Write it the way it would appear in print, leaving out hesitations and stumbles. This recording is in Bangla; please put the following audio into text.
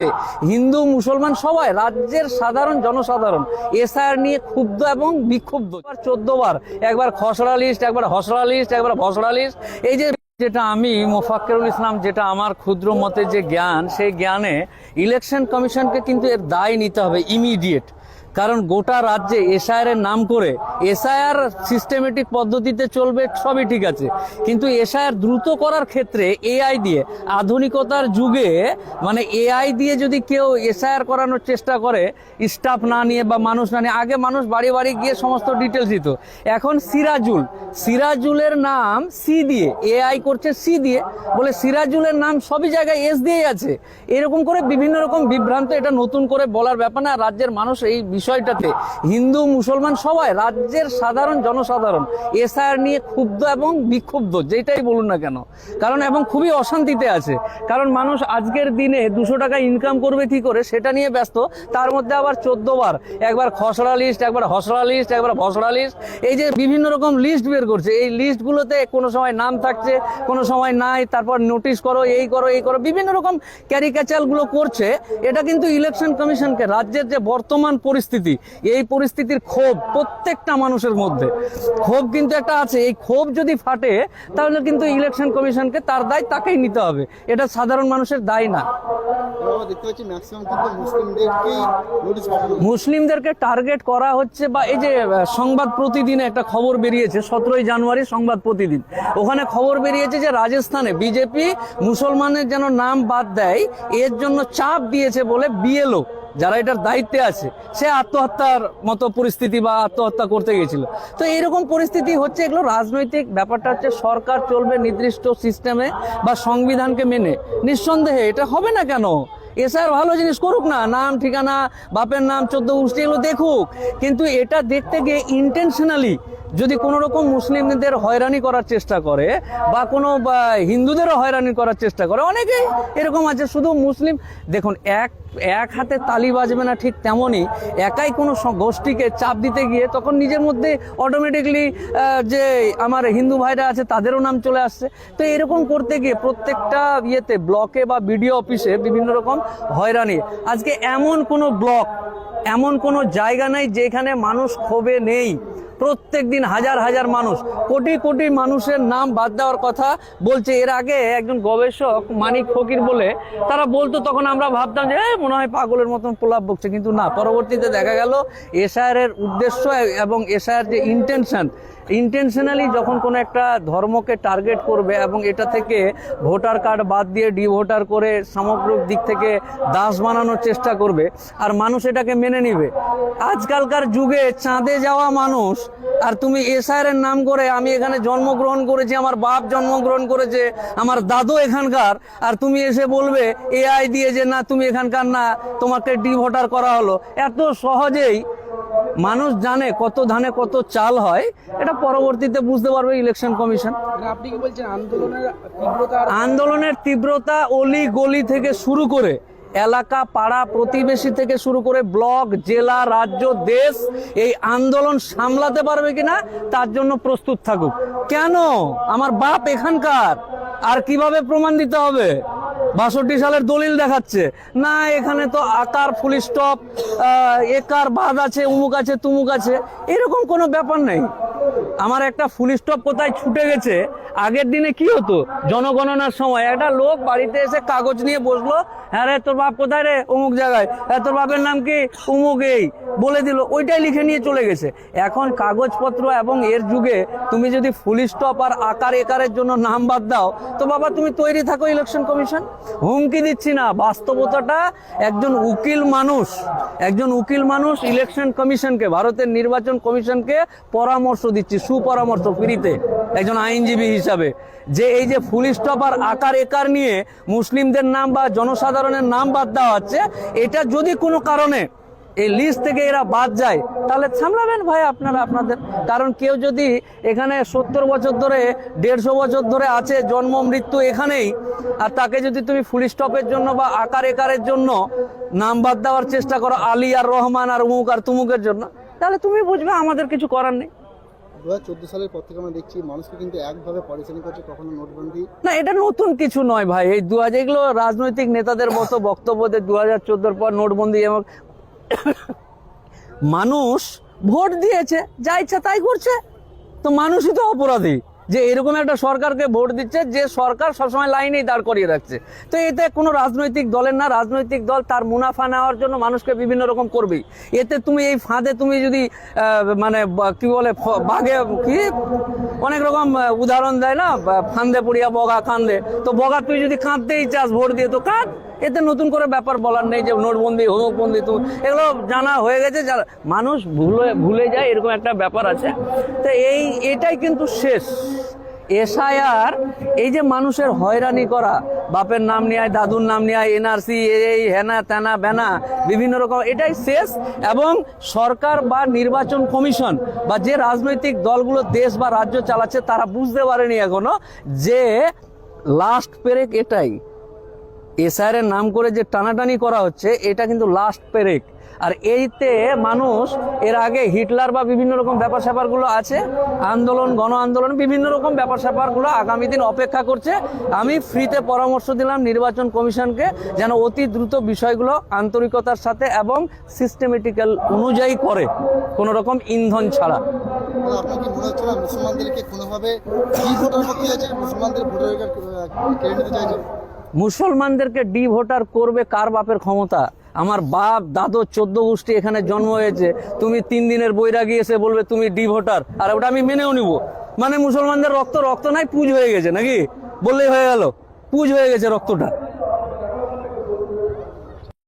হিন্দু মুসলমান সবাই রাজ্যের সাধারণ জনসাধারণ এসআইআর নিয়ে ক্ষুব্ধ এবং বিক্ষুব্ধ। 14 বার, একবার খসড়া লিস্ট, একবার হসড়া লিস্ট, একবার ভসড়া লিস্ট। এই যে যেটা আমি মোফাক্কেরুল ইসলাম, যেটা আমার ক্ষুদ্র মতে যে জ্ঞান, সেই জ্ঞানে ইলেকশন কমিশনকে কিন্তু এর দায় নিতে হবে ইমিডিয়েট। কারণ গোটা রাজ্যে এসআইআর এর নাম করে, এসআইআর সিস্টেমেটিক পদ্ধতিতে চলবে, সবই ঠিক আছে, কিন্তু এসআইআর দ্রুত করার ক্ষেত্রে এআই দিয়ে, আধুনিকতার যুগে মানে এআই দিয়ে যদি কেউ এসআইআর করানোর চেষ্টা করে, স্টাফ না নিয়ে বা মানুষ না নিয়ে, আগে মানুষ বাড়ি বাড়ি গিয়ে সমস্ত ডিটেলস দিত, এখন সিরাজুলের নাম সি দিয়ে, এআই করছে সি দিয়ে, বলে সিরাজুলের নাম সবই জায়গায় এস দিয়েই আছে। এরকম করে বিভিন্ন রকম বিভ্রান্ত, এটা নতুন করে বলার ব্যাপার না। রাজ্যের মানুষ এই বিষয়টাতে, হিন্দু মুসলমান সবাই রাজ্যের সাধারণ জনসাধারণ এসআইআর নিয়ে ক্ষুব্ধ এবং বিক্ষুব্ধ, যেটাই বলুন না কেন। কারণ এবং খুবই অশান্তিতে আছে, কারণ মানুষ আজকের দিনে 200 টাকা ইনকাম করবে কি করে সেটা নিয়ে ব্যস্ত। তার মধ্যে আবার 14 বার, একবার খসড়া লিস্ট, একবার হসড়া লিস্ট, একবার ভসড়া লিস্ট। এই যে বিভিন্ন রকম লিস্ট বের করছে, এই লিস্টগুলোতে কোনো সময় নাম থাকছে, কোনো সময় নাই, তারপর নোটিশ করো, এই করো, এই করো, বিভিন্ন রকম ক্যারিকাচারগুলো করছে। এটা কিন্তু ইলেকশন কমিশনকে, রাজ্যের যে বর্তমান পরিস্থিতি, এই পরিস্থিতির ক্ষোভ প্রত্যেকটা মানুষের মধ্যে, ক্ষোভ কিন্তু একটা আছে। এই ক্ষোভ যদি ফাটে তাহলে কিন্তু ইলেকশন কমিশনকে তার দায় তাকেই নিতে হবে, এটা সাধারণ মানুষের দায় না। মুসলিমদেরকে টার্গেট করা হচ্ছে, বা এই যে সংবাদ প্রতিদিনে একটা খবর বেরিয়েছে, 17ই জানুয়ারি সংবাদ প্রতিদিন, ওখানে খবর বেরিয়েছে যে রাজস্থানে বিজেপি মুসলমানের যেন নাম বাদ দেয়, এর জন্য চাপ দিয়েছে বলে বিএলও যারা এটার দায়িত্বে আছে, সে আত্মহত্যার মতো পরিস্থিতি বা আত্মহত্যা করতে গেছিল। তো এরকম পরিস্থিতি হচ্ছে, এগুলো রাজনৈতিক ব্যাপারটা হচ্ছে, সরকার চলবে নির্দিষ্ট সিস্টেমে বা সংবিধানকে মেনে, নিঃসন্দেহে এটা হবে না কেন। এসআইআর ভালো জিনিস করুক না, নাম ঠিকানা, বাপের নাম, 14 গোষ্ঠী, এগুলো দেখুক, কিন্তু এটা দেখতে গিয়ে ইন্টেনশনালি যদি কোনো রকম মুসলিমদের হয়রানি করার চেষ্টা করে বা কোনো হিন্দুদেরও হয়রানি করার চেষ্টা করে, অনেকেই এরকম আছে। শুধু মুসলিম, দেখুন, এক হাতে তালি বাজবে না, ঠিক তেমনই একাই কোনো গোষ্ঠীকে চাপ দিতে গিয়ে তখন নিজের মধ্যে অটোমেটিকলি যে আমার হিন্দু ভাইরা আছে তাদেরও নাম চলে আসছে। তো এরকম করতে গিয়ে প্রত্যেকটা ইয়েতে, ব্লকে বা বিডিও অফিসে বিভিন্ন রকম হয়রানি। আজকে এমন কোনো ব্লক, এমন কোনো জায়গা নাই যেখানে মানুষ ক্ষোভে নেই। প্রত্যেক দিন হাজার হাজার মানুষ, কোটি কোটি মানুষের নাম বাদ দেওয়ার কথা বলছে। এর আগে একজন গবেষক মানিক ফকির বলে তারা বলতো, তখন আমরা ভাবতাম যে মনে হয় পাগলের মতন প্রলাপ বকছে, কিন্তু না, পরবর্তীতে দেখা গেল এসআইআর এর উদ্দেশ্য এবং এসআইআর যে ইন্টেনশনালি যখন কোনো একটা ধর্মকে টার্গেট করবে এবং এটা থেকে ভোটার কার্ড বাদ দিয়ে ডিভোটার করে সমগ্র দিক থেকে দাস বানানোর চেষ্টা করবে, আর মানুষ এটাকে মেনে নিবে। আজকালকার যুগে চাঁদে যাওয়া মানুষ, আর তুমি এসআইআর এর নাম করে, আমি এখানে জন্মগ্রহণ করেছি, আমার বাপ জন্মগ্রহণ করেছে, আমার দাদু এখানকার, আর তুমি এসে বলবে এআই দিয়ে যে না তুমি এখানকার না, তোমাকে ডিভোটার করা হলো। এত সহজেই মানুষ জানে কত ধানে কত চাল হয়, এটা পরবর্তীতে বুঝতে পারবে ইলেকশন কমিশন। আপনি কি বলছেন আন্দোলনের তীব্রতা অলি গলি থেকে শুরু করে, এলাকা পাড়া প্রতিবেশী থেকে শুরু করে ব্লক, জেলা, রাজ্য, দেশ, এই আন্দোলন সামলাতে পারবে কিনা তার জন্য প্রস্তুত থাকুক। কেন? আমার বাপ এখানকার, আর কিভাবে প্রমাণ দিতে হবে? 62 সালের দলিল দেখাচ্ছে না, এখানে তো আকার ফুল স্টপ, একার বাদ আছে, উমুক আছে, তুমুক আছে, এরকম কোনো ব্যাপার নেই। আমার একটা ফুল স্টপ কোথায় ছুটে গেছে, আগের দিনে কি হতো, জনগণনার সময় একটা লোক বাড়িতে এসে কাগজ নিয়ে বসলো, হ্যাঁ রে তোর বাপ কোথায় রে, অমুক জায়গায়, হ্যাঁ তোর বাপের নাম কি, অমুক, এই বলে দিল, ওইটাই লিখে নিয়ে চলে গেছে। এখন কাগজপত্র এবং এর যুগে তুমি যদি ফুল স্টপ আর আকার একারের জন্য নাম বাদ দাও, তো বাবা তুমি তৈরি থাকো ইলেকশন কমিশন। হুমকি দিচ্ছি না, বাস্তবতাটা। একজন উকিল মানুষ ইলেকশন কমিশনকে, ভারতের নির্বাচন কমিশনকে পরামর্শ দিচ্ছি, সুপরামর্শ ফ্রিতে, একজন আইনজীবী হিসাবে, যে এই যে ফুল স্টপ আর আকার একার নিয়ে মুসলিমদের নাম বা জনসাধারণের নাম বাদ দেওয়া হচ্ছে, এটা যদি কোনো কারণে এই লিস্ট থেকে এরা বাদ যায়, তাহলে সামলাবেন ভাই আপনাদের। কারণ কেউ যদি এখানে 70 বছর ধরে, 150 বছর ধরে আছে, জন্ম মৃত্যু এখানেই, আর তাকে যদি তুমি ফুল স্টপের জন্য বা আকার একারের জন্য নাম বাদ দেওয়ার চেষ্টা করো, আলী আর রহমান আর উমুক আর তুমুকের জন্য, তাহলে তুমি বুঝবে আমাদের কিছু করার নেই। 2014 সালের পর থেকে আমরা দেখছি মানুষকে কিন্তু একভাবে পরেশানি করছে, কখনো নোটবন্দি। না, এটা নতুন কিছু নয় ভাই। এই 2000 এগুলো রাজনৈতিক নেতাদের মতো বক্তব্য যে 2014 পর নোটবন্দি এবং মানুষ ভোট দিয়েছে, যা ইচ্ছা তাই করছে। তো মানুষই তো অপরাধী যে এরকম একটা সরকারকে ভোট দিচ্ছে, যে সরকার সবসময় লাইনেই দাঁড় করিয়ে রাখছে। তো এতে কোনো রাজনৈতিক দলের না, রাজনৈতিক দল তার মুনাফা নেওয়ার জন্য মানুষকে বিভিন্ন রকম করবেই। এতে তুমি এই ফাঁদে তুমি যদি মানে কি বলে বাঘে কি অনেক রকম উদাহরণ দেয় না, ফান্দে পড়িয়া বগা কান্দে। তো বগা তুই যদি কাঁদতেই চাস ভোট দিয়ে, তো কাঁদ। এতে নতুন করে ব্যাপার বলার নেই যে নোটবন্দি হোমকবন্দি, তো এগুলো জানা হয়ে গেছে। মানুষ ভুলে যায়, এরকম একটা ব্যাপার আছে। তো এটাই কিন্তু শেষ। এসআইআর, এই যে মানুষের হয়রানি করা, বাপের নাম নিয়ে আয়, দাদুর নাম নিয়ে আয়, এনআরসি, এই হেনা তেনা বেনা বিভিন্ন রকম, এটাই শেষ। এবং সরকার বা নির্বাচন কমিশন বা যে রাজনৈতিক দলগুলো দেশ বা রাজ্য চালাচ্ছে, তারা বুঝতে পারেনি এখনো যে লাস্ট পেরেক এটাই। এসআইআর এর নাম করে যে টানাটানি করা হচ্ছে, এটা কিন্তু লাস্ট পেরেক। আর এইতে মানুষ, এর আগে হিটলার বা বিভিন্ন রকম ব্যাপার স্যাপারগুলো আছে, আন্দোলন, গণ আন্দোলন, বিভিন্ন রকম ব্যাপার স্যাপারগুলো আগামী দিন অপেক্ষা করছে। আমি ফ্রিতে পরামর্শ দিলাম নির্বাচন কমিশনকে যেন অতি দ্রুত বিষয়গুলো আন্তরিকতার সাথে এবং সিস্টেমেটিক্যাল অনুযায়ী করে, কোনো রকম ইন্ধন ছাড়া। আপনার কি মনে হচ্ছে না মুসলমানদেরকে কোনোভাবে কি ভোটার করতে চাইছে, মুসলমানদের ভোটাধিকার কেড়ে নিতে চাইছে? মুসলমানদেরকে ডি ভোটার করবে কার বাপের ক্ষমতা? আমার বাপ দাদু 14 গোষ্ঠী এখানে জন্ম হয়েছে, তুমি 3 দিনের বৈরাগী এসে বলবে তুমি ডি ভোটার, আর ওটা আমি মেনেও নিব? মানে মুসলমানদের রক্ত নাই, পুজ হয়ে গেছে নাকি? বললেই হয়ে গেল, পুজ হয়ে গেছে রক্তটা।